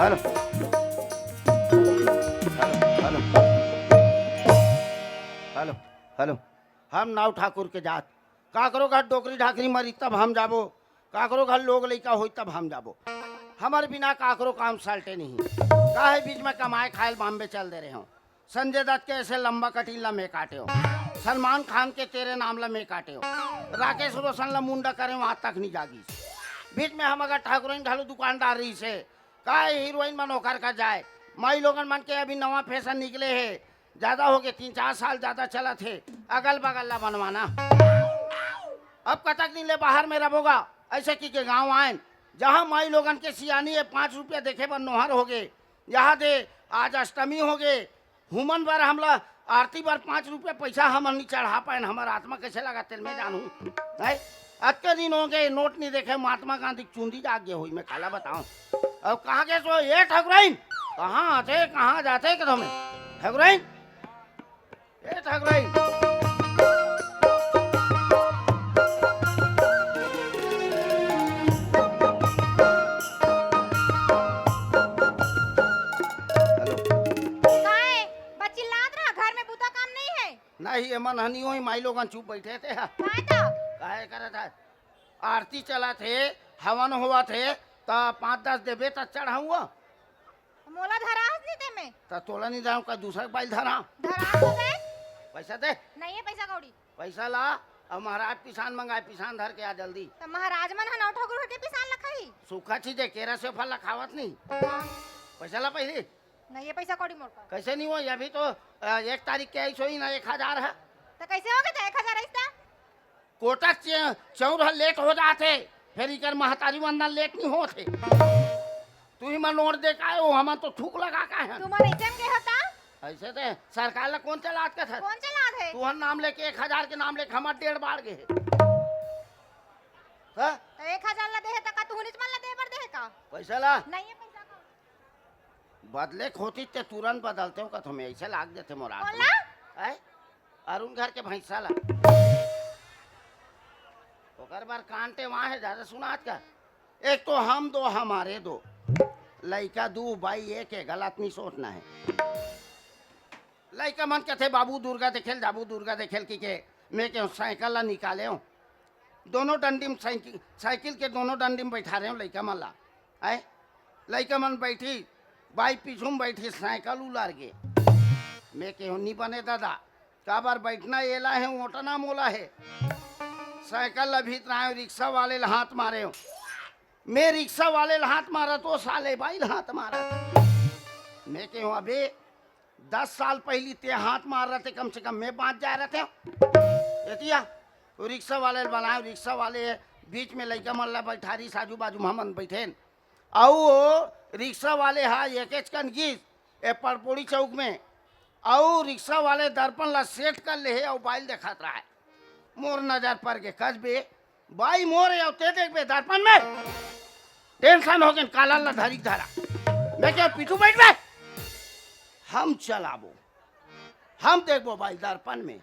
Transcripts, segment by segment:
Hello hello hello hello. हम नाव ठाकुर के जात काकरो घर डोकरी ढाकरी मरी तब हम जाबो, काकरो घर लोग लइका होई तब हम जाबो। हमारे बिना काकरो काम साल्टे नहीं। काहे बीच में कमाए खायल बॉम्बे चल दे रहे हो। संजय दत्त के ऐसे लंबा कटीला में काटे हो, सलमान खान के तेरे नामला में काटे हो, राकेश रोशन ला मुंडा करे वहां तक नहीं जागी। बीच में हम अगर ठाकुर ढालू दुकानदार रही से काहे हीरोइन मन होकर का जाए। माई लोगन मन के अभी नवा फैशन निकले है, ज्यादा हो गए 3-4 साल ज्यादा चला थे अगल बगल ला बनवाना। अब कतक दिन ले बाहर में रहोगा ऐसे की के गाँव आए जहाँ माई लोगन के सियानी है 5 रुपया देखे पर नोहर हो गए। यहाँ दे आज अष्टमी हो गए, हुमन बार हमला आरती बार 5 रुपया पैसा हम नहीं चढ़ा पाए। हमारा आत्मा कैसे लगा तेल में जानू है। अतके दिन हो गए नोट नहीं देखे, महात्मा गांधी चूंदी जाग गए हुई मैं काला बताऊं। अब कहाँ गए सो ये ठाकुराइन, कहाँ आते कहाँ जाते कदम ठाकुराइन, ये ठाकुराइन। नहीं एमन हनियो ही माई लोगन चुप बैठे थे। काहे करे था आरती चला थे हवन हुआ थे तो 5-10 देबे तो चढ़ा हुआ मोला धरा नहीं ते में तो तोला नहीं दाऊ का दूसरा बाइल धरा तो दे पैसा दे नहीं है पैसा कौड़ी पैसा ला। अब महाराज पिसान मंगाए पिसान धर के आ जल्दी। तो महाराज मन हन ठाकुर के पिसान लखाई सूखा चीज है केरा से फल खावत नहीं। पैसा ला पहले नहीं है पैसा कौड़ी मोर पर कैसे नहीं हो अभी तो 1 तारीख के आई सोई ना 1000 है तो कैसे हो गए 1000 ऐसा कोटा चौर लेट हो जाते फिर इकर महतारी वंदन लेट नहीं होते। तू ही मन नोट दे का हो हम तो थूक लगा का है तुम्हारे एटीएम के होता ऐसे थे सरकार ला कौन चलात का था कौन चला है तू हर नाम लेके 1000 के नाम लेके हमार 1.5 बार गए हां तो 1000 ला दे त का तू निच मन ला दे बर दे का पैसा ला नहीं है पैसा का बदले खोती ते तुरंत बदलते हो का तुम्हें ऐसे लाग देते मोरा बोला है अरुण घर के भैंसा ला ओकर बार कांटे वहां है ज्यादा सुना आज का। एक तो हम दो हमारे दो लइका दू भाई एक है गलत नहीं सोचना है। लइका मन के थे बाबू दुर्गा देखेल जाबू दुर्गा देखेल की के मैं के साइकिल ला निकाले हूँ दोनों डंडी में साइकिल के दोनों डंडी में बैठा रहे हूँ लइका मन ला है। लइका मन बैठी बाई पीछू में बैठी साइकिल उलार गे मैं के नहीं बने दादा का बार बैठना एला है ओटना मोला है। साइकिल ला भीतर आए रिक्शा वाले ला हाथ मारे हो मैं रिक्शा वाले ला हाथ मारा तो साले बाई ला हाथ मारा मैं के अबे 10 साल पहली ते हाथ मार रहे थे कम से कम मैं बाँच जा रहे थे तो रिक्शा वाले बनाए रिक्शा वाले बीच में लइका मन ला बैठारी साजू बाजू हमन बैठे और रिक्शा वाले हा एक गीत ए परपोड़ी चौक में और रिक्शा वाले दर्पण ला सेट कर ले और बाइल दिखात रहा है। मोर नजर पर के कसबे बाई मोर ते देख बे दर्पण में टेंशन हो गए काला ला धरी धरा मैं क्या पीछू बैठ बे हम चलाबो हम देखबो भाई दर्पण में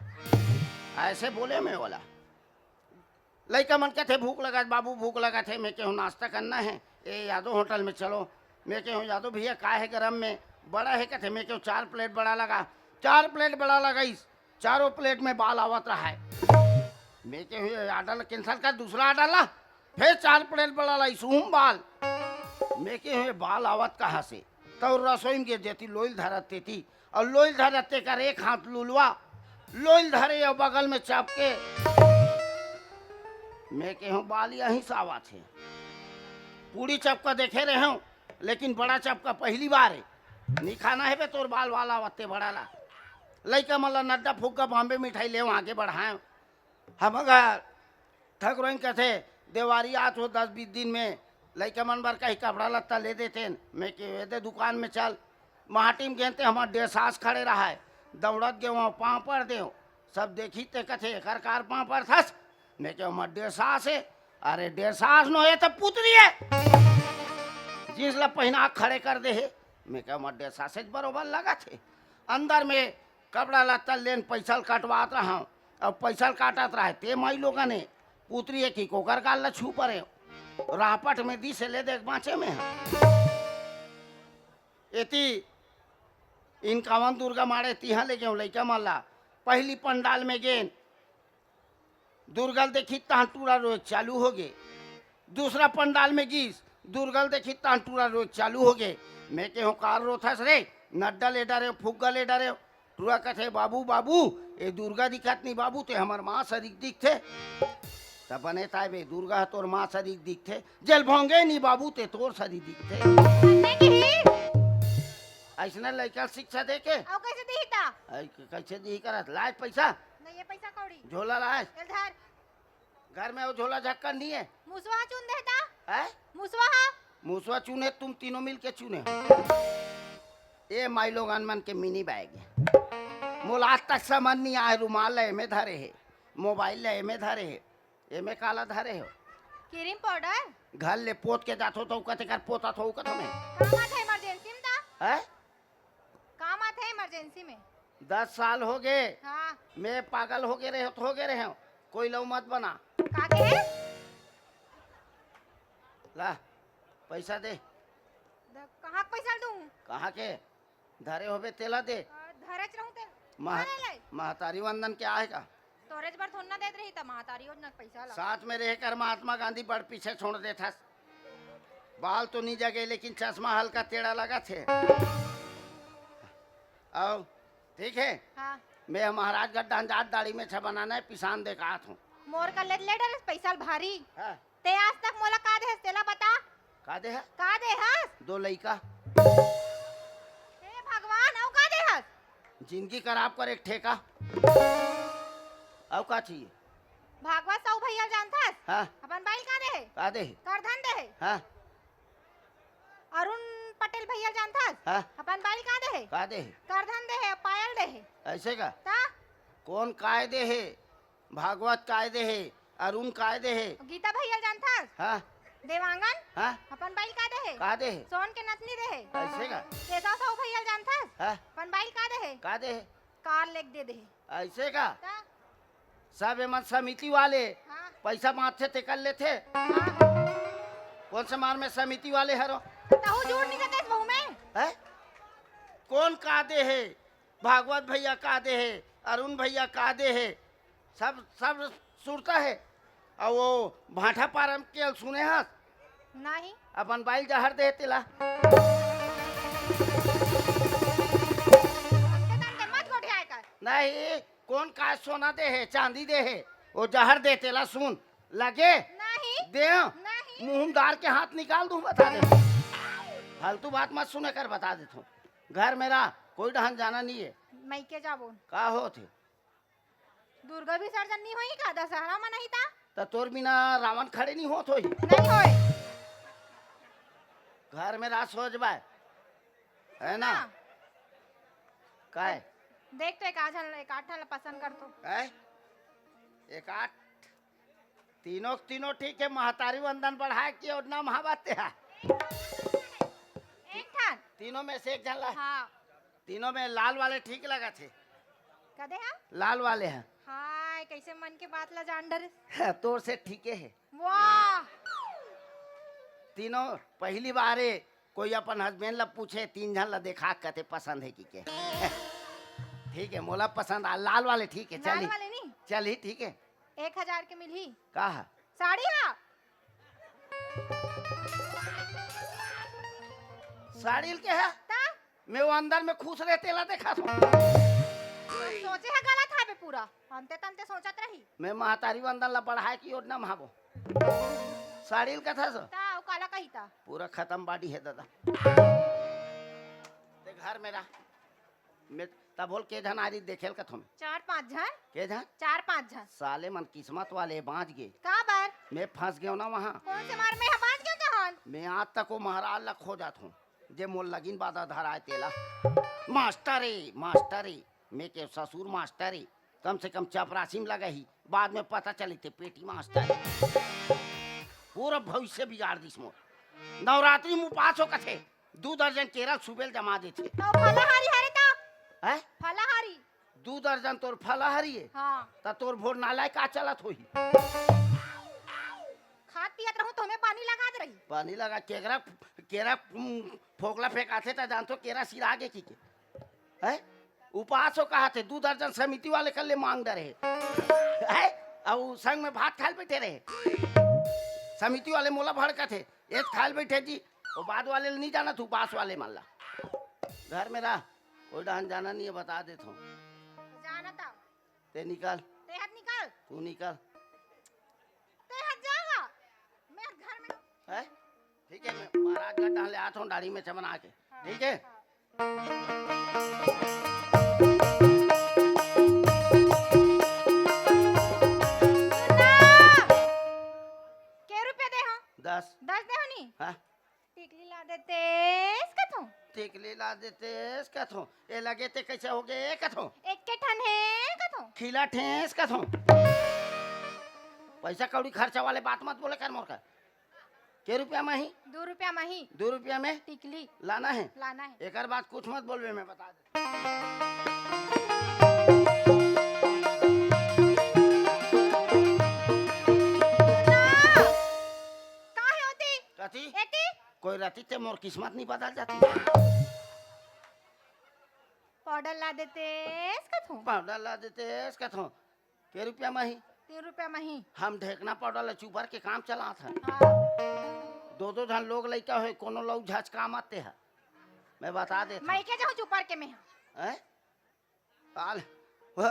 ऐसे बोले मैं बोला। लइका मन के थे भूख लगा बाबू भूख लगा थे मैं कहूँ नाश्ता करना है ए यादव होटल में चलो मैं कहूँ यादव भैया का है गरम में बड़ा है कहते मैं कहूँ 4 प्लेट बड़ा लगा 4 प्लेट बड़ा लगा इस चारों प्लेट में बाल आवत रहा है मैं कहूँ आर्डर कैंसिल कर दूसरा आर्डर ला फिर 4 प्लेट बड़ा लाई सूम बाल मैं कहूँ बाल आवत कहाँ से तो रसोई में देती लोइल धरते थी और लोइल धरते कर एक हाथ लुलवा लोइल धरे और बगल में चाप के मैं कहूँ बाल यहीं से आवा थे पूरी चपका देखे रहे हूँ लेकिन बड़ा चपका पहली बार है नहीं खाना है बे तोर बाल वाला वत्ते बड़ा ला लइका मतलब नड्डा फूका बॉम्बे मिठाई ले आगे बढ़ाए हम अगर ठाकुर कहते देवारी आज हो 10-20 दिन में लइका मन बार कहीं कपड़ा लत्ता ले देते मैं के दे दुकान में चल महाटी में गेंते हमारे 1.5 सास खड़े रहा है दौड़त गे वहाँ पाँव पर दे सब देखी ते कथे कर कार पाँव पर थस मैं के हमारे 1.5 सास है अरे 1.5 सास नो है तो पुतरी है जिस ला पहना खड़े कर दे है मैं क्या हमारे 1.5 सास बरोबर लगा थे अंदर में कपड़ा लत्ता लेन पैसा कटवात रहा हूँ अब पैसा काटत रहा ते माई लोगों ने पुतरी है कि कोकर काल ला छू पड़े रापट में दी से ले देख बाँचे में एती इन कावन दुर्गा मारे तिहा ले गयो लइका माला पहली पंडाल में गेन दुर्गल देखी तांटूरा रोज चालू हो गए। दूसरा पंडाल में गीस दुर्गल देखी तांटूरा रोज चालू हो गए। मैं के हो कार रोथस रे नड्डा ले डरे फुग्गा ले डरे टूरा कथे बाबू बाबू ए दुर्गा दिखत नहीं बाबू ते हमर माँ सरिक दिखथे तब बने ताबे दुर्गा तोर माँ सरिक दिखथे जल भोंगे नहीं बाबू ते तोर सरी दिखथे। अन्ने की ही ऐसना लड़का शिक्षा दे के औ कैसे दीता कैसे दी करत लाज पैसा नहीं ये पैसा कौड़ी झोला लाज चल धर घर में वो झोला झक्कन नहीं है मुसवा चुन देता है मुसवा मूसवा चुने तुम तीनों मिल के चुने ये माई लोग मन के मिनी बैग मोल आज तक समझ नहीं आए रुमाल है में धरे है मोबाइल है में धरे है ये में काला धरे हो क्रीम पाउडर घर ले पोत के जातो तो कते कर पोता तो कतो में काम आते इमरजेंसी में था है काम आते इमरजेंसी में 10 साल हो गए हाँ मैं पागल हो गए रहे हो कोई लो मत बना का के ला पैसा दे कहाँ पैसा दूं कहाँ के धरे होबे तेला दे धरच रहूं ते महतारी वंदन क्या है का स्टोरेज पर थोड़ा देत रही त महातारी योजना पैसा ला साथ में रहकर महात्मा गांधी बड़ पीछे छोड़ देता बाल तो नहीं जगे लेकिन चश्मा हल्का टेढ़ा लगा थे आओ ठीक है हाँ मैं महाराजगढ़ डांजात दाढ़ी में बनाना है पिसान दे का हूँ मोर का ले डर पैसा भारी हाँ ते आज तक मोला का दे तेला बता का दे है का दे हस 2 लइका हे भगवान औ का दे हस जिंदगी खराब कर एक ठेका अब का चाहिए भागवत सौ भैया जानथस हाँ अपन बाइल का दे का दे करधन दे हाँ अरुण पटेल भैया जानथस हाँ अपन बाइल का दे का दे करधन दे पायल दे ऐसे का ता कौन कायदे है भागवत कायदे है अरुण कायदे है गीता भैया जानथस हाँ देवांगन हाँ अपन बाइल का दे का दे सोन के नथनी दे ऐसे का केशव सौ भैया जानथस हाँ अपन बाइल का दे का दे कार लेक दे ऐसे का ता सब एमन समिति वाले हाँ पैसा माथ से टेकल लेते हाँ कौन से मार में समिति वाले हरो तहु जोड़ नहीं करते इस बहू में है कौन कादे है भागवत भैया कादे है अरुण भैया कादे है सब सब सुरता है और वो भाठा पारम के सुने हस नहीं अपन बाइल जहर दे तेला मत गोठियाए कर नहीं कौन का सोना दे है चांदी दे है वो जहर दे तेला सुन लगे नहीं दे नहीं मुंहदार के हाथ निकाल दूं बता दे फालतू बात मत सुने कर बता देता हूँ घर मेरा कोई ढंग जाना नहीं है मैं के जाबो का हो थे दुर्गा विसर्जन नहीं होई का दशहरा में नहीं था तो तोर बिना रावण खड़े नहीं होत होई नहीं होए घर में रात सोच बाय है ना हाँ। काय देख तो एक आठन पसंद कर तो है एक 8 तीनों ठीक है महतारी वंदन बढ़ाए कि और ना महाबाते है एक ठन तीनों में से एक जन ला हाँ तीनों में लाल वाले ठीक लगा थे कदे हा लाल वाले हैं हाय कैसे मन के बात ला जान डर तोर से ठीक है वाह तीनों पहली बार है कोई अपन हस्बैंड ला पूछे 3 जन ला देखा कहते पसंद है कि के ठीक है मोला पसंद आ लाल वाले ठीक है लाल चली वाले नहीं चली ठीक है 1000 के मिली कहा साड़ी हा साड़ी के है ता मैं वो अंदर में खुश रहते ला देखा था सोचे है गलत है बे पूरा अंते तंते सोचत रही मैं महतारी वंदन ला बढ़ाए की योजना महाबो साड़ी का था सो ता ओ काला कही था पूरा खत्म बाड़ी है दादा ते घर मेरा मैं तब बोल के जन आरी देखेल का तुम 4-5 जन के जन 4-5 जन साले मन किस्मत वाले बाँच गए का बार मैं फंस गया ना वहाँ कौन से मार में हबाज क्यों जहान मैं आज तक वो महाराज ला खो जाता हूँ जे मोल लगिन बादा धराए तेला मास्टर मैं के ससुर मास्टर कम से कम चपरासी में लगा ही बाद में पता चली थे पेटी मास्टर पूरा भविष्य बिगाड़ दिस मोर नवरात्रि में उपास हो कथे 2 दर्जन केरल सुबेल जमा देते तो फलाहारी हरे ता है फलाहारी 2 दर्जन तोर फलाहारी है हां ता तोर भोर नालाय का चलत होई खात पियत रहूं तो हमें पानी लगा दे रही पानी लगा केकरा केरा फोकला फेंकाथे तो जानतो केरा सिरा के की के है उपवास हो कहा थे 2 दर्जन समिति वाले कल ले मांग डरे है और संग में भात खाल बैठे रहे समिति वाले मोला भड़का थे एक खाल बैठे जी और बाद वाले नहीं जाना तू पास वाले मान ला घर में रह कोई डांस जाना नहीं है बता देता हूँ जाना था ते निकाल ते हाथ निकाल तू निकाल ते हाथ जाएगा मैं घर में है ठीक है मैं महाराज का डाल ले आता हूँ दाढ़ी में चमन आके ठीक है के रुपया दे हो 10 दे हो नहीं हाँ टिकली ला देते इसका तो टिकली ला देते कथो ये लगे ते कैसे हो गए कथो एक के ठन है का तो खिला ठेस कथो पैसा कौड़ी खर्चा वाले बात मत बोले कर मोर का के रुपया में ही 2 रुपया मही 2 रुपया में टिकली लाना है लाना है एक बात कुछ मत बोलवे मैं बता दे काहे होती कथी एती कोई राती ते मोर किस्मत नहीं बदल जाती पाउडर ला देते इसका तो पाउडर ला देते कथो के रुपया में ही 3 रुपया मही हम ढेकना पाउडर ला चुपर के काम चला था हाँ 2 धन लोग लइका है कोनो लोग झच काम आते है मैं बता देता मैं के जाऊं चुपर के में हैं काल वह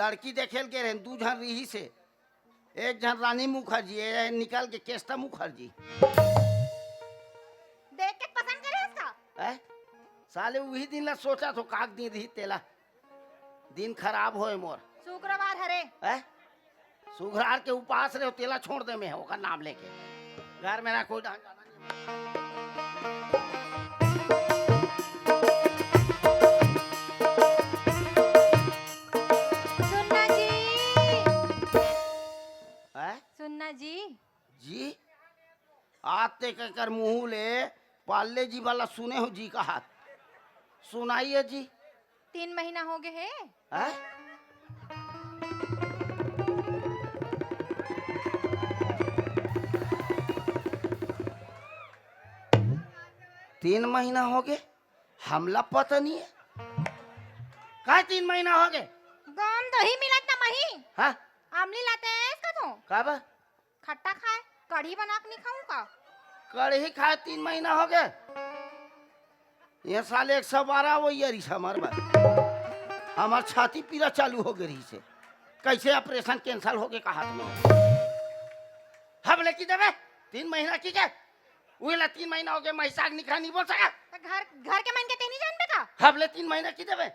लड़की देखेल के रहे 2 जन रही से एक जन रानी मुखर्जी है निकल के केस्टा मुखर्जी देख के पसंद करे इसका है साले वही दिन ला सोचा तो काक दिन रही तेला दिन खराब होए मोर शुक्रवार हरे है सुघरार के उपास रहे तेला छोड़ दे में ओकर नाम लेके घर मेरा कोई ढंग जाना सुनना जी जी आते के कर मुंह ले पाले जी वाला सुने हो जी का हाथ सुनाइए जी 3 महीना हो गए है है 3 महीना हो गए हमला पता नहीं है का 3 महीना हो गए गाम दही मिलत ना मही हाँ आमली लाते हैं इसका तो का बा खट्टा खाए कढ़ी बना के नहीं खाऊं का कड़ही खाए 3 महीना हो गए ये साले 112 वो ये रिस हमार बा हमार छाती पीरा चालू हो गई से कैसे ऑपरेशन कैंसिल हो गए कहा तुम हम लेके देवे 3 महीना की के उला 3 महीना हो गए मैं साग निखा नहीं बोल सका तो घर के मन के ते नहीं जानते का हम ले 3 महीना की देवे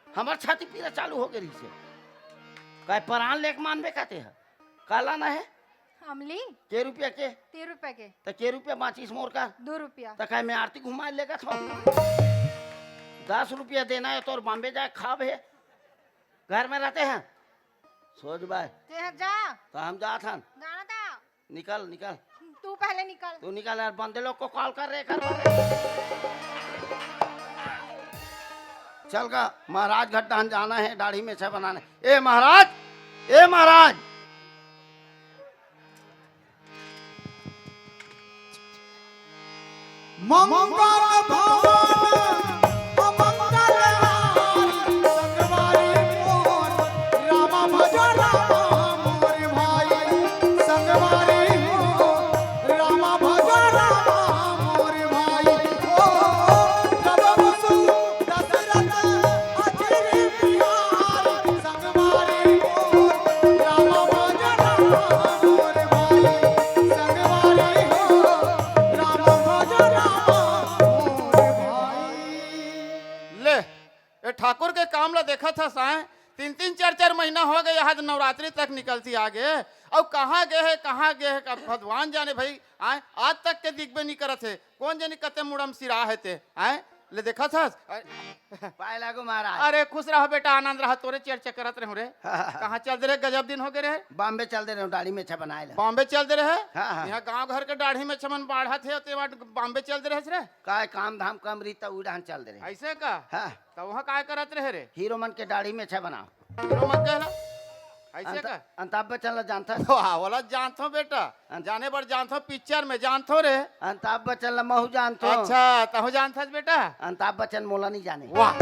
हमार छाती पीरा चालू हो गई से काय प्राण लेक मानबे कहते हैं काला ना है अमली के रुपया के 3 रुपए के तो के रुपया बाँचिस मोर का 2 रुपया तो काय मैं आरती घुमा लेगा था 10 रुपया देना है तो और बॉम्बे जाए खाब है घर में रहते हैं सोच भाई ते जा तो हम जा था जाना था निकल निकल तू पहले निकल तू निकल यार बंदे लोग को कॉल कर रहे कर चल का महाराज घट्टा जाना है दाढ़ी में से बनाने ए महाराज मंगल भवन अमंगल हारी संगवारी मोर राम भज राम मोर भाई संगवारी मोर राम भज राम मोर भाई ओ जब वसु दशरथ अचरी बिहारी संगवारी मोर राम भज राम मोर भाई संगवारी मोर राम भज ले ये ठाकुर के काम ला देखा था साए 3-3 4-4 महीना हो गए यहाँ नवरात्रि तक निकलती आगे और कहाँ गए है का भगवान जाने भाई आए आज तक के दिखबे नहीं करत है कौन जाने कते मुड़म सिरा है ते आए ले देखा था पाए लागो महाराज अरे खुश रहो बेटा आनंद रहा तोरे चर्चा करत रहो रे कहाँ चल दे रहे गजब दिन हो गए रहे बॉम्बे चल दे रहे दाढ़ी में से बनाए ला बॉम्बे चल दे रहे हाँ। यहाँ गांव घर के दाढ़ी में छमन बाढ़ा थे ते बाद बॉम्बे चल दे रहे रे काय काम धाम कम रही तो उड़ान चल दे रहे ऐसे का हाँ तो वहाँ काय करत रहे रे हीरो मन के दाढ़ी में से बनाओ हीरो मत कहला ऐसे का अंताब बच्चन ला जानता है? वाह वाला जानता हूँ बेटा, जाने पर जानता हूँ, पिक्चर में जानता हूँ रे। अंताब बच्चन ला महू जानतो। अच्छा तहु जानता है बेटा? अंताब बच्चन मोला नहीं जाने। वाह,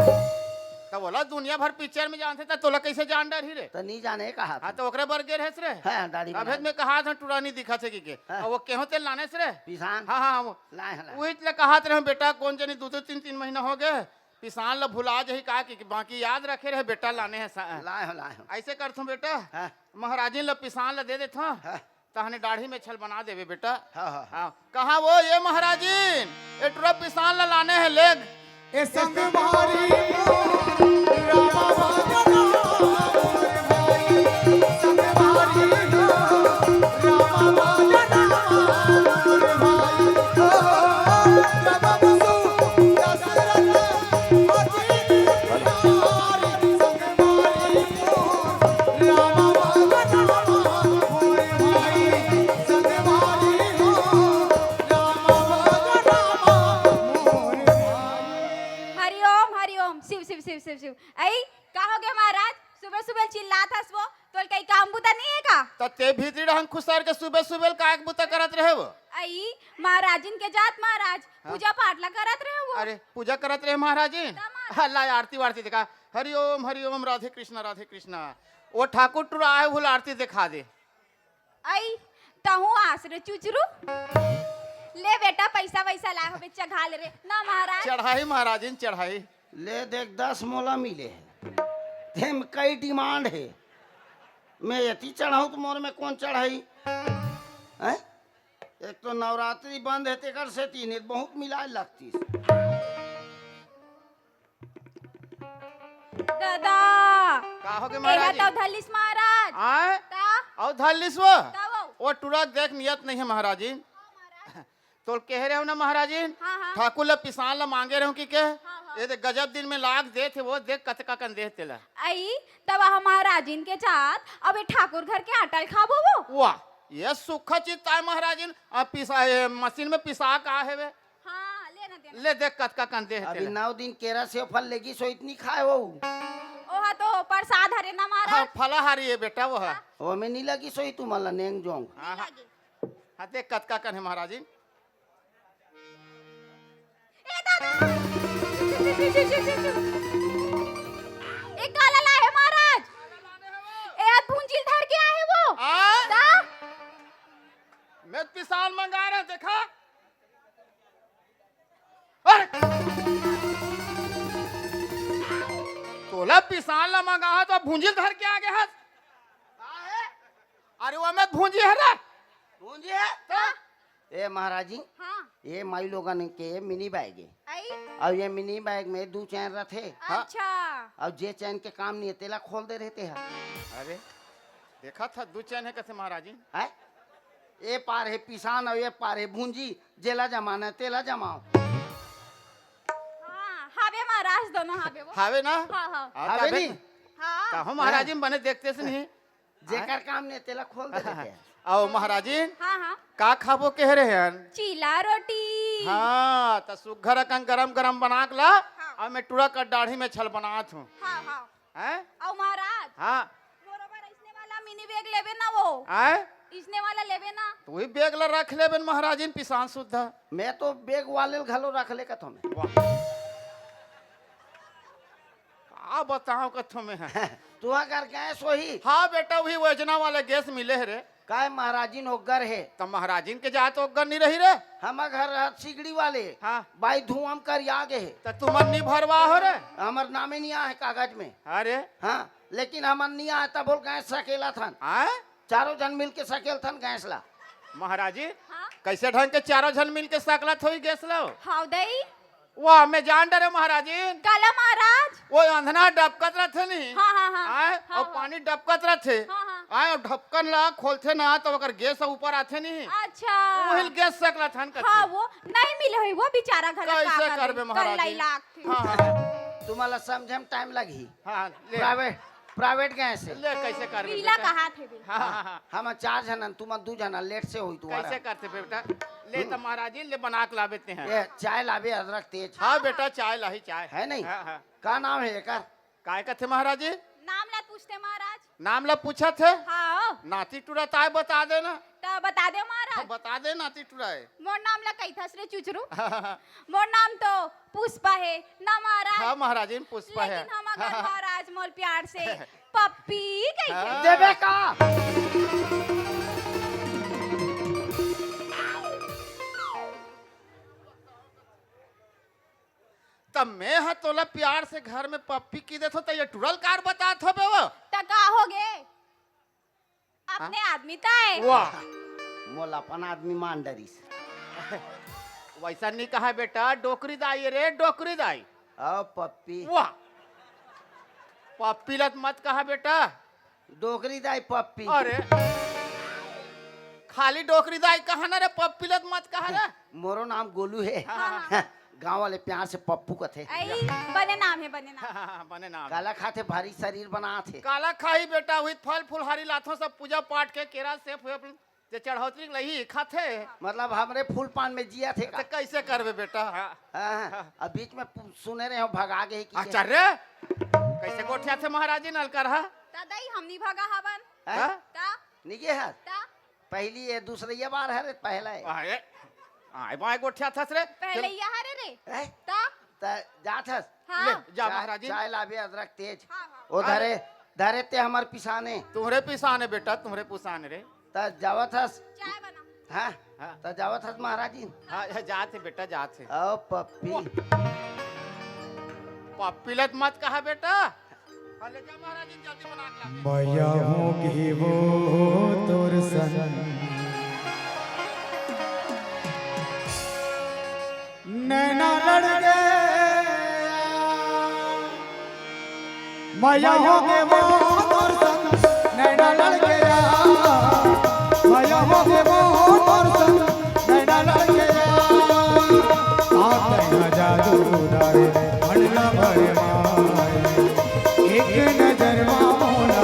तो बोला दुनिया भर पिक्चर में जानते था, तोला कैसे जान डर ही रे? तो नहीं जाने कहा हाँ तो ओकरे बर्गर है रे। हाँ दाढ़ी अभेद में कहा था टुरानी दिखा थे कि हाँ। और वो केहो तेल लाने से रे। पिसान हाँ हाँ वो लाए हला वही ले कहा थे बेटा, कौन जानी 2-3 महीना हो गए पिसान ला भुला जही कहा कि बाकी याद रखे रहे बेटा लाने हैं लाए हो ऐसे करथो बेटा। हाँ महाराजी ला पिसान ला दे देथो, हाँ तहने दाढ़ी में छल बना देवे बेटा। हाँ हाँ हाँ कहा वो ये महाराजीन ये टुरा पिसान ला लाने हैं लेग। ए संगवारी मोर रामा भजना मोर भाई संगवारी रामा भजना मोर भाई रामा बसु दशरथ अजीत नारी संगवारी मोर रामा भजना मोर भाई संगवारी रामा भजना मोर भाई। हरिओम शिव शिव शिव शिव शिव। आई कहोगे महाराज, सुबह सुबह चिल्लात हस वो, तो कहीं काम बुता नहीं है का? तो ते भीतरी रहन खुसार के सुबह सुबह काहे बुता करत रहे वो? आई महाराजिन के जात महाराज पूजा पाठ ला करत रहे वो। अरे पूजा करत रहे महाराजीन। तमाम। अल्लाह आरती वारती दिखा, हरिओम राधे कृष्णा। वो ठाकुर टुरा आए हुल आरती दिखा दे। आई तहु आसरे चुचरू ले बेटा, पैसा वैसा ला हो बेचा घाल रे ना महाराज। चढ़ाई महाराजीन चढ़ाई। ले देख 10 मोला मिले है, तेम कई डिमांड है। मैं यति चढ़ाऊँ तो मोर में कौन चढ़ाई है? एक तो नवरात्रि बंद है तेकर से 3 बहुत मिलाए लगती। दादा का हो के एहा महाराजी? तो धलिस महाराज आए ता और धलिस वो ता वो टुरा देख नियत नहीं है महाराजीन। तो कह रहे हो ना महाराजीन, हाँ हाँ ठाकुर ला पिसान ला मांगे रहे हो कि के हाँ। ये देख गजब दिन में लाग दे थे वो, देख कतका कन दे तेला। आई तब महाराजिन के जात अबे ठाकुर घर के आटल खाबो वो। वाह ये सुखा चीज ताय महाराजीन। पिसा ये मशीन में पिसा का है वे, हाँ लेना देना। ले देख कतका कन दे अभी तेला। 9 दिन केरा से फल लेगी सो इतनी खाए वो। ओहा तो प्रसाद हरे ना हाँ महाराज। फलाहारी है बेटा वो है। वो में नहीं लगी सोई तुम्हारा नेंग जोंग। हाँ हाँ हाँ, देख कतका कन है महाराजीन। ए दादा एक काला ला है महाराज। ए हाथ भूंजिल धर के आए वो। आ ता मैं पिसान मंगा रहा देखा। अरे तोला पिसान ला मंगा तो भूंजिल धर के आ गया है। अरे वो मैं भूंजी है रे। पूंजी है ए महाराज जी, हाँ ये माई लोगन के मिनी बैग है आई और ये मिनी बैग में 2 चैन रथे। अच्छा और जे चैन के काम नहीं है तेला खोल दे रहते हैं। अरे देखा था 2 चैन है कैसे महाराजी। है ये पार है पिसान और ये पार है भूंजी, जेला जमाना है तेला जमाओ। हाँ हावे महाराज दोनों हावे वो। हावे ना हाँ हाँ हावे नहीं हाँ कहो महाराजी बने देखते से नहीं। जेकर काम नहीं तेला खोल दे रहते हैं। आओ महाराजी हाँ हाँ का खाबो कह रहे हैं? चीला रोटी। हाँ तो सुघर अकन गरम गरम बना के ला और मैं टुरा कर दाढ़ी में छल बनात हूँ। हाँ हाँ हैं? औ महाराज हाँ बरोबर इसने वाला मिनी बैग लेबे ना वो, आए इसने वाला लेबे ना। तो वही बैग ला रख ले बन महाराजी पिसान सुद्धा। मैं तो बेग वाले घलो रख ले का तुम्हें। वाह का बताओ कथो में है। तू अगर गैस वही हाँ बेटा वही योजना वाले गैस मिले है रे। काय महाराजिन ओगर है। तब महाराजीन के जात ओगर नहीं रही रे। हम घर रह सिगड़ी वाले हाँ बाई धुआं कर आगे है। तो तुमन नहीं भरवा हो रे। हमार नामे नहीं आया है कागज में। अरे हाँ लेकिन हमार नहीं आया तब बोल गैस सकेला था। आए चारों जन मिल के सकेल था गैस ला। महाराजी हाँ कैसे ढंग के चारों जन मिल के सकला थोड़ी गैस लो। हाउ दई वाह मैं जान डरे महाराजी। काला महाराज। वो अंधना डबकत रहते नहीं। हाँ हाँ हाँ आए हाँ, और हाँ। पानी डबकत रहते। हाँ हाँ आए और ढक्कन ला खोलते ना तो अगर गैस ऊपर आते नहीं अच्छा वही गैस सकला था हाँ वो नहीं मिले हुई वो बेचारा घर कैसे करबे महाराजी। हाँ हाँ तुम्हारा समझे में टाइम लगी। हाँ ले प्राइवेट गैस है। ले कैसे करबे पीला बेटा? कहा थे बे। हाँ हाँ हाँ हम 4 जन तुम 2 जना लेट से हुई तुम्हारा। कैसे करते बेटा? ले तो महाराजी ले बना के ला देते हैं। ये चाय लावे अदरक तेज हाँ बेटा चाय लाही चाय है नहीं। हाँ हाँ का नाम है एकर? काय कथे महाराजी? नाम ला पूछते महाराज? नाम ला पूछा थे हाँ नाती टुरा ताय बता देना। तो बता दे महाराज। बता दे नाती टुराए। मोर नाम ला कही था रे चुचरू। मोर नाम तो पुष्पा है ना महाराज। हाँ महाराजी पुष्पा है। लेकिन हम अगर महाराज मोर प्यार से पप्पी कही थे। देवे का तब मैं हा तोला प्यार से घर में पप्पी की देथो तो ये टुरल कार बता थो बे वो। टका हो गए अपने आदमी ताए। वाह मोल अपन आदमी मान डरीस। वैसा नहीं कहा बेटा डोकरी दाई रे डोकरी दाई। ओ पप्पी वाह पप्पी लत मत कहा बेटा। डोकरी दाई पप्पी। अरे खाली डोकरी दाई कहा ना रे पप्पी लत मत कहा रे। मोरो नाम गोलू है। गांव वाले प्यार से पप्पू कथे। बने नाम है बने नाम। बने नाम काला खाते भारी शरीर बना थे। काला खाई बेटा हुई फल फुलहारी लाथों सब पूजा पाठ के केरा सेफ हुए जे चढ़ौतरी लही खाते। मतलब हमरे फूल पान में जिया थे तो कैसे करबे बेटा। अब बीच में सुने रहे हो भगा गए कि आचार्य कैसे गोठिया थे महाराजी नलकर हा दादाई हमनी भगा हवन। हैं? ता निके है ता पहली है दूसरी ये बार है रे पहला है। आए आए बाय गोठिया थस रे। पहले यह रे रे हैं? ता त जात हस हाँ ले जा चाय- महाराजी चाय लाबे अदरक तेज हाँ, हाँ। ओ धरे धरे ते हमर पिसाने तुम्हारे पिसाने बेटा तुम्हारे पुसाने रे। त जावत हस चाय बना। हाँ हाँ। त जावत हस महाराज जी। हाँ जाते बेटा जाते। ओ पप्पी पप्पीलत मत कहा बेटा। हाँ, ले जा महाराजी जल्दी बना के ला। मैया होगी वो तोर सन नैना लड़ गए मैया होगे वो तोर सन नैना लड़ गया मैया होगे वो तोर सन नैना लड़ गया आते न जादू डारे अंडा भरे माए एक नजर मामोला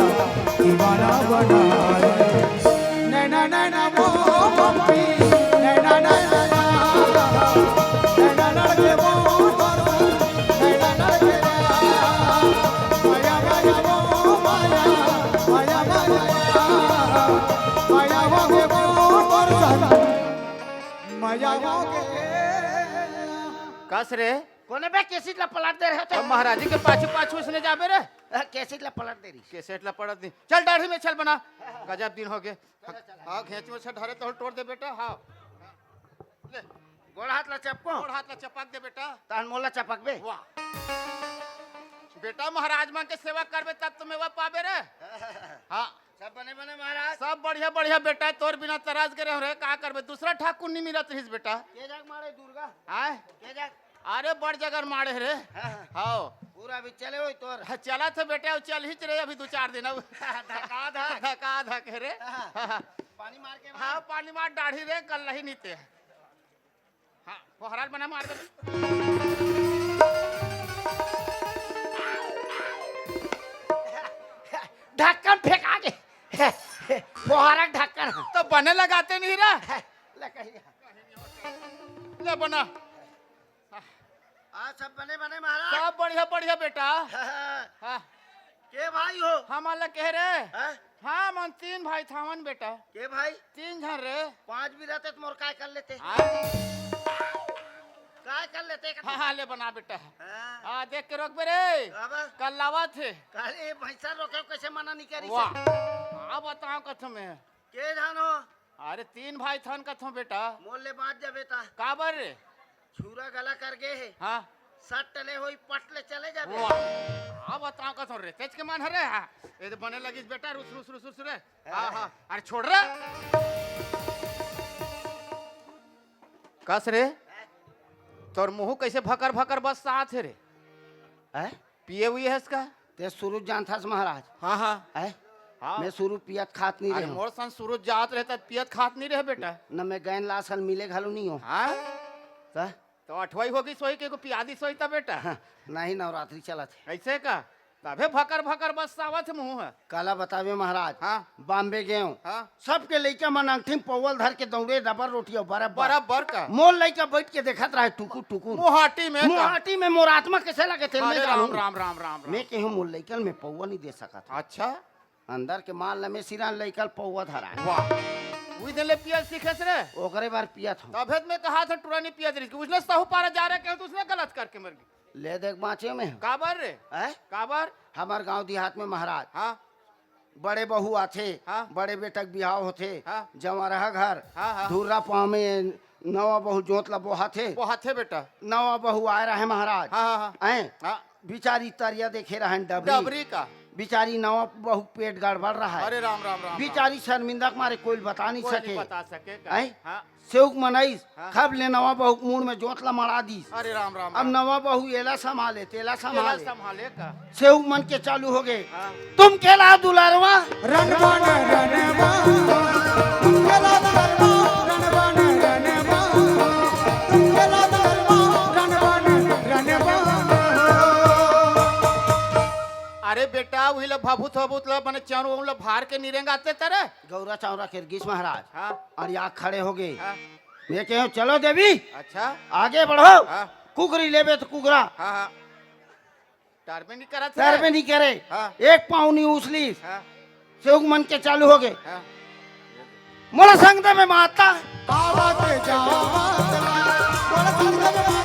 दीवाना बनाए नैना नैना वो पप्पी नैना नैना नैना लड़के वो नैना लड़के माया माया वो माया माया माया माया हो गे वो माया हो गे कस रे कोने बे कैसी ला पलट दे रहे अब हो महाराजी के पाछू पाछू इसने जाबे रे। कैसी ला पलट दे रही कैसेट ला पड़त नहीं चल दाढ़ी में चल बना गजब दिन हो गए। हाँ खेच में से ढारे तो तोड़ दे बेटा। हाँ ले गोड़ हाथ ला चपको और हाथ ला चपक दे बेटा। तान मोला चपक बे वाह बेटा महाराज मां के सेवा करबे तब तुम्हें वह पाबे रे। हाँ सब बने बने महाराज सब बढ़िया बढ़िया बेटा तोर बिना तराज करे रे का करबे दूसरा ठाकुर नहीं मिलत रहिस बेटा। के जाग मारे दुर्गा आए के जाग अरे बड़ जगह मारे रे। हाँ पूरा भी चले हो तोर चला थे बेटा चल ही रहे अभी 2-4 दिन अब धका धक धका धक रे। पानी मार के हाँ पानी मार दाढ़ी रे कल नहीं नीते। हाँ कोहराल बना मार दे। ढक्कन फेंका के पोहरा ढक्कन तो बने लगाते नहीं रे। ले कहिया ले बना आ सब बने बने महाराज सब बढ़िया बढ़िया बेटा। हाँ, हाँ के भाई हो हम अल्लाह कह रे। हाँ? हाँ मन 3 भाई थावन बेटा के भाई 3 जन रे। 5 भी रहते तो मोर काय कर लेते हाँ काय कर लेते हाँ हाँ, ले बना बेटा। हाँ, हाँ देख के रोक बे रे अब कल लावा थे। काले भैंसा रोके कैसे मना नहीं करी वाह से हाँ बताओ कथो में। के जान हो अरे 3 भाई थन कथो बेटा मोल ले बात जा बेटा काबर रे। छुरा गला कर गए है हाँ सट टले होई पट ले चले जाबे वाह हाँ बताओ कथो रे तेज के मान रे। हाँ ये तो बने लगी बेटा रुस रुस रुस रुस रे। हाँ हाँ अरे छोड़ रे कस रे तोर मुंह कैसे भकर भकर बस साथ है रे। हैं पिए हुई है इसका। ते शुरू जानता महाराज हाँ हाँ हैं हाँ मैं शुरू पियत खात नहीं अरे रहे मोर सन सूरज जात रहता पियत खात नहीं रहे बेटा। न मैं गैन लासल मिले घालू नहीं हो हाँ ता? तो 8वाई होगी सोई के को पियादी सोई था बेटा। हाँ, नहीं नवरात्रि चला थे ऐसे का तबे भकर भकर बस आवत मुंह है। काला बतावे महाराज हाँ बॉम्बे गए हूँ हाँ सबके लइका मन अंगठी में पौवल धर के दौड़े रबर रोटी और बराबर बराबर का मोर लइका बैठ के देखत रहे टुकुर टुकुर मुहाटी में का। मुहाटी में मोर आत्मा कैसे लगे थे अरे मैं राम जानूं। राम राम राम राम। मैं कहूँ मोर लइकन में पौवा नहीं दे सकत अच्छा अंदर के माल में सिरान लइकल पौवा धरा वाह वही दिन ले पिया सीखे रे। ओकरे बार पियत हूँ तबेत में कहा था टुरानी पिया रही उसने सहू पारा जा रहे क्यों तो उसने गलत करके मर गई। ले देख बाँचे में काबर रे है काबर। हमार गांव देहात में महाराज हाँ बड़े बहू आथे हाँ। बड़े बेटक बिहाव होथे हाँ। जमा रहा घर हाँ, हाँ। धूरा पाँव में नवा बहू जोत ला बोहा थे वो हाथे बेटा। नवा बहू आए रहे महाराज हाँ हाँ हाँ हैं हाँ बिचारी तरिया देखे रहे डबरी डबरी का। बिचारी नवा बहू पेट गड़बड़ रहा है अरे राम राम राम। बिचारी शर्मिंदा के मारे कोई बता नहीं कोई नहीं सके बता सकेगा। हैं हाँ सेवक मनाइस हाँ। खब ले नवा बहू मुंह में जोत ला मरा दी अरे राम राम अब नवा बहू एला संभाले तेला तेला संभाले संभाले का। सेवक मन के चालू हो गए हाँ तुम केला दुलारवा रणवन रणवा केला दलवा रणवन रणवा केला दलवा रणवन रणवा अरे बेटा वही ला भाभूत भाभूत ला मैंने चारों ला भार के निरेंगा आते तेरे। गौरा चावरा किरगिस महाराज हाँ और यहाँ खड़े हो गए हाँ मैं कहूँ चलो देवी अच्छा आगे बढ़ो हाँ कुकरी लेबे तो कुकरा हाँ हाँ टार में नहीं करा था। पैर में नहीं करे हाँ एक पाँव नहीं उछली हाँ सेवक मन के चालू हो गए हाँ मोला संग में माता आवा के जावा बोल संग में